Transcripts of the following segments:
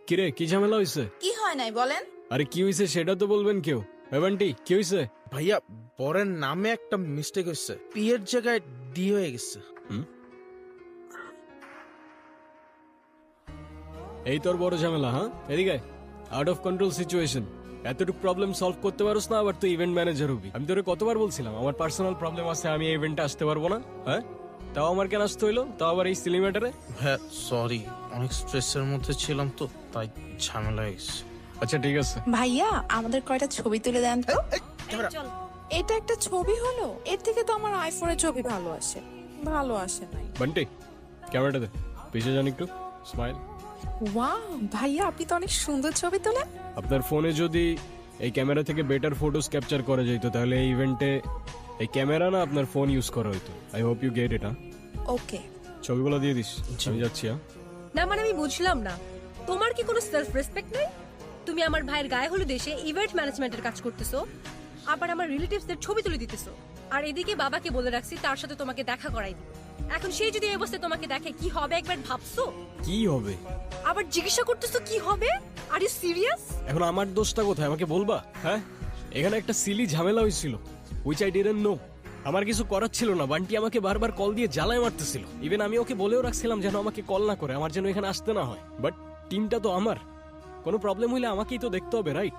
কিরে কি ঝামেলা হইছে? কি হয় নাই বলেন? আরে কি হইছে সেটা তো বলবেন কেউ। এভান্টি কি হইছে? ভাইয়া বরের নামে একটা মিস্টেক হয়েছে, পি এর জায়গায় ডি হয়ে গেছে। এই তোর বড় ঝামেলা? হ্যাঁ এদিকে আউট অফ কন্ট্রোল সিচুয়েশন। এতটুকু প্রবলেম সলভ করতে পারোস না, আবার তুই ইভেন্ট ম্যানেজার হবি। আমি তোরে কতবার বলছিলাম আমার পার্সোনাল প্রবলেম আছে, আমি এই ইভেন্টে আসতে পারবো না। হ্যাঁ তাও আমার কেন আসতে হইলো, তাও আবার এই সিলি ম্যাটারে? হ্যাঁ সরি, অনেক স্ট্রেসের মধ্যে ছিলাম তো, তাই ঝামেলা হয়ে গেছে। আচ্ছা ঠিক আছে। ভাইয়া আমাদের কয়টা ছবি তুলে দেন তো। ক্যামেরা। এটা একটা ছবি হলো, এর থেকে তো আমার আইফোনের ছবি ভালো আসে। ভালো আসে নাই। বান্টি ক্যামেরাটা দে, পিছিয়ে যান একটু, স্মাইল। ওয়াও ভাইয়া আপনি তো অনেক সুন্দর ছবি তোলেন। আপনার ফোনে যদি এই ক্যামেরা থেকে বেটার ফটোস ক্যাপচার করা যেত তাহলে এই ইভেন্টে এই ক্যামেরা না আপনার ফোন ইউজ করা হইতো। I hope you get it. Okay ছবিগুলো দিয়ে দিস, আমি যাচ্ছি। না মানে আমি বুঝলাম না, তোমার কি কোনো সেলফ রেসপেক্ট নেই? তুমি আমার ভাইয়ের গায়ে হলুদ এসে ইভেন্ট ম্যানেজমেন্টের কাজ করতেছো, আবার আমার রিলেটিভসদের ছবি তুলে দিতেছো, আর এদিকে বাবাকে বলে রাখছি তার সাথে তোমাকে দেখা করাই দিই। এখন সেই যদি এই অবস্থায় তোমাকে দেখে কি হবে একবার ভাবছো? কি হবে? আবার জিজ্ঞাসা করতেছো কি হবে? Are you serious? এখন আমার দোষটা কোথায় আমাকে বলবা? হ্যাঁ এখানে একটা সিলি ঝামেলা হয়েছিল, হুইচ আই ডিডন্ট নো। আমার কিছু করার ছিল না, বান্টি আমাকে বারবার কল দিয়ে জ্বালায় মারতেছিল। ইভেন আমি ওকে বলেও রাখছিলাম যেন আমাকে কল না করে, আমার যেন এখানে আসতে না হয়। বাট টিমটা তো আমার, কোনো প্রবলেম হইলে আমাকেই তো দেখতে হবে, রাইট?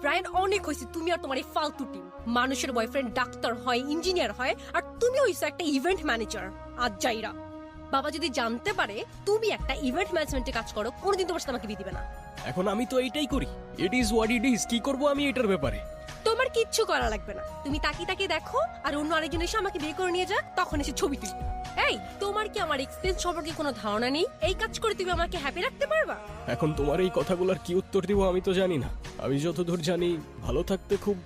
রায়ন অনেক হয়েছে তুমি আর তোমার এই ফালতু টিম। মানুষের বয়ফ্রেন্ড ডাক্তার হয়, ইঞ্জিনিয়ার হয়, আর তুমি হইছো একটা ইভেন্ট ম্যানেজার। আজ যাইরা বাবা যদি জানতে পারে তুমি একটা ইভেন্ট ম্যানেজমেন্টে কাজ করো, কোনোদিন তোমার সাথে আমাকে বিয়ে দিবে না। এখন আমি তো এইটাই করি, it is what it is. কি করবো আমি এটার ব্যাপারে? তোমার কিচ্ছু করা লাগবে না, তুমি তাকিয়ে তাকিয়ে দেখো আর অন্য আরেকজন এসে আমাকে বিয়ে করে নিয়ে যাক, তখন এসে ছবি তুলি। এই তোমার কি আমার এক্সপেরিয়েন্স সম্পর্কে কোনো ধারণা নেই? এই কাজ করে তুমি আমাকে হ্যাপি রাখতে পারবা? এখন তোমার এই কথাগুলোর কি উত্তর দিব আমি তো জানি না। আমি যতদূর জানি ভালো থাকতে খুব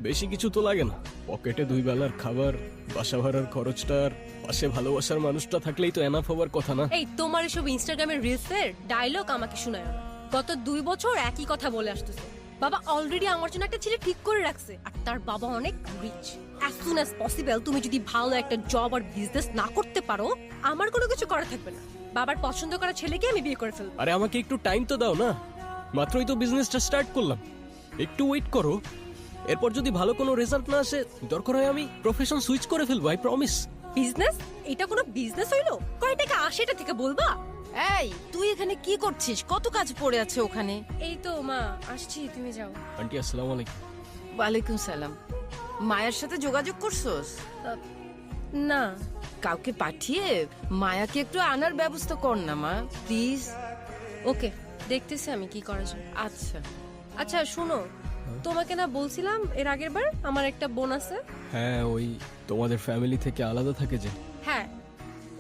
বেশি কিছু তো লাগে না। পকেটে 2 বেলার খাবার, বাসা ভাড়ার খরচটা, আর পাশে ভালোবাসার মানুষটা থাকলেই তো এনাফ হবার কথা না? এই তোমার এসব ইনস্টাগ্রামের রিলসের ডায়লগ আমাকে শোনায় না। গত 2 বছর একই কথা বলে আসতেছে। বাবা অলরেডি আমার জন্য একটা ছেলে ঠিক করে রাখছে, আর তার বাবা অনেক rich. As soon as possible তুমি যদি ভালো একটা জব আর বিজনেস না করতে পারো, আমার কোনো কিছু করা থাকবে না। বাবার পছন্দ করা ছেলেকে আমি বিয়ে করে ফেলবো। আরে আমাকে একটু টাইম তো দাও না, মাত্রই তো বিজনেসটা স্টার্ট করলাম, একটু ওয়েট করো। এরপর যদি ভালো কোনো রেজাল্ট না আসে, দরকার হয় আমি প্রফেশন সুইচ করে ফেলবো, আই প্রমিস। বিজনেস? এটা কোনো বিজনেস হইলো? কয় টাকা আসে এটা থেকে বলবা? এই তুই এখানে কি করছিস? কত কাজ পড়ে আছে ওখানে। এই তো মা আসছি, তুমি যাও। আন্টি আসসালামু আলাইকুম। ওয়ালাইকুম সালাম। মায়ের সাথে যোগাযোগ করছস? না। কাউকে পাঠিয়ে মায়াকে একটু আনার ব্যবস্থা কর না মা, প্লিজ। ওকে দেখতেছি আমি কি করা যায়। আচ্ছা আচ্ছা শুনো, তোমাকে না বলছিলাম এর আগের বার আমার একটা বোন আছে? হ্যাঁ ওই তোমাদের ফ্যামিলি থেকে আলাদা থাকে যে। হ্যাঁ,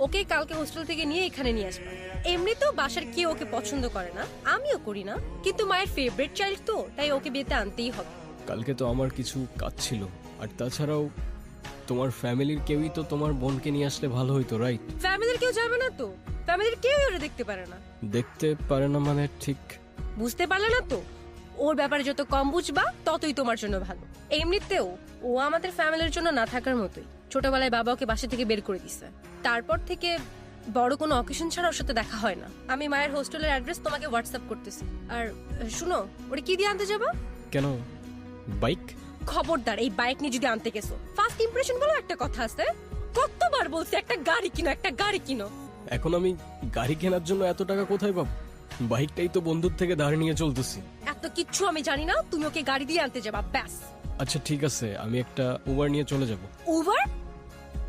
ওকে কালকে হোস্টেল থেকে নিয়ে এখানে নিয়ে আসবা। এমনিতেও বাসার কেউ ওকে পছন্দ করে না, আমিও করি না, কিন্তু মায়ের ফেভারিট চাইল্ড তো, তাই ওকে বিয়েতে আনতেই হবে। কালকে তো আমার কিছু কাজ ছিল, আর তাছাড়াও তোমার ফ্যামিলির কেউই তো তোমার বোনকে নিয়ে আসলে ভালো হইতো, রাইট? ফ্যামিলির কেউ যাবে না তো? ফ্যামিলির কেউই ওরা দেখতে পারে না। দেখতে পারে না মানে? ঠিক বুঝতে পারলে না তো? ওর ব্যাপারে যত কম বুঝবা ততই তোমার জন্য ভালো। এমনিতেও ও আমাদের ফ্যামিলির জন্য না থাকার মতোই। ছোটবেলায় বাবা ওকে বাসা থেকে বের করে দিছে, তারপর থেকে বড় কোনো অকেশন ছাড়া ওর সাথে দেখা হয় না। আমি মায়ের হোস্টেলের অ্যাড্রেস তোমাকে হোয়াটসঅ্যাপ করতেছি। আর শুনো, ওরে কি দিয়ে আনতে যাবা? কেন? বাইক? খবরদার এই বাইক নিয়ে যদি আনতে গেছো, ফার্স্ট ইমপ্রেশন বলো একটা কথা আছে। কতবার বলছি একটা গাড়ি কিনো, একটা গাড়ি কিনো। এখন আমি গাড়ি কেনার জন্য এত টাকা কোথায় পাবো? বাইকটাই তো বন্ধুর থেকে ধার নিয়ে চলতেছি। এত কিচ্ছু আমি জানি না, তুমি ওকে গাড়ি দিয়ে আনতে যাবা ব্যাস। আচ্ছা ঠিক আছে, আমি একটা উবার নিয়ে চলে যাব। উবার?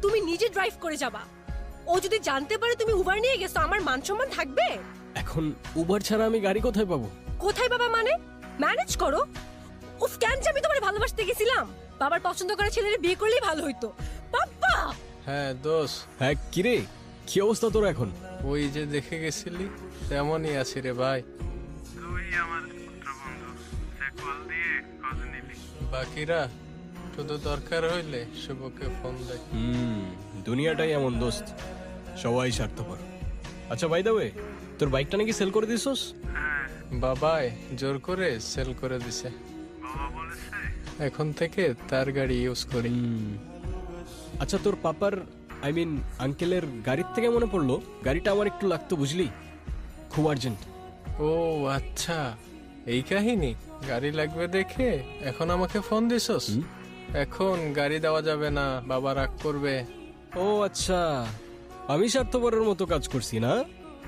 তুমি নিজে ড্রাইভ করে যাবা? ও যদি জানতে পারে তুমি উবার নিয়ে গেছো, আমার মান সম্মান থাকবে? এখন উবার ছাড়া আমি গাড়ি কোথায় পাবো? কোথায় বাবা মানে? ম্যানেজ করো। উফ, কেন যে আমি তোমার ভালোবাসতে গেছিলাম? বাবার পছন্দ করা ছেলের বিয়ে করলেই ভালো হইতো। বাবা! হ্যাঁ দোষ, হ্যাঁ কিরে, কি অবস্থা তোর এখন? ওই যে দেখে গেছিলি তেমনই আছি রে ভাই। তুই আমার পুত্রবন্ধু, সে কল দিয়ে খোঁজ নিলি। বাকিরা শুধু দরকার হইলে শুভকে ফোন দেয়। দুনিয়াটাই এমন দোস্ত, সবাই স্বার্থপর। আচ্ছা বাই দ্য ওয়ে, তোর বাইকটা নাকি সেল করে দিছস? হ্যাঁ, বাবাই জোর করে সেল করে দিছে। বাবা বলেছে এখন থেকে তার গাড়ি ইউজ করি। আচ্ছা তোর পাপার আই মিন আঙ্কেলের গাড়ির থেকে মনে পড়লো, গাড়িটা আমার একটু লাগতো বুঝলি, খুব আর্জেন্ট। ও আচ্ছা, এই কাহিনী। গাড়ি লাগবে দেখে এখন আমাকে ফোন দিছস? এখন গাড়ি দেওয়া যাবে না, বাবা রাগ করবে। ও আচ্ছা, আমি স্বার্থপরের মতো কাজ করছি না?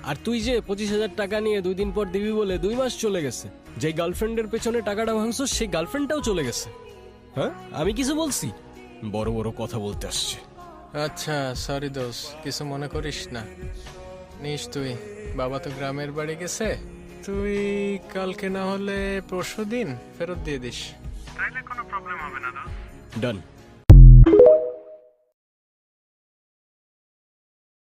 আর তুই যে 25,000 টাকা নিয়ে 2 দিন পর দিবি বলে 2 মাস চলে গেছে, যে গার্লফ্রেন্ডের পেছনে টাকাটা ভাঙছস সেই গার্লফ্রেন্ডটাও চলে গেছে। হ্যাঁ, আমি কিছু বলছি? বড় বড় কথা বলতে আসছে। আচ্ছা সরি দোষ, কিছু মনে করিস না। নিস তুই, বাবা তো গ্রামের বাড়ি গেছে, তুই কালকে না হলে পরশু দিন ফেরত দিয়ে দিস। তাইলে কোনো প্রবলেম হবে না দোস্ত। ডান।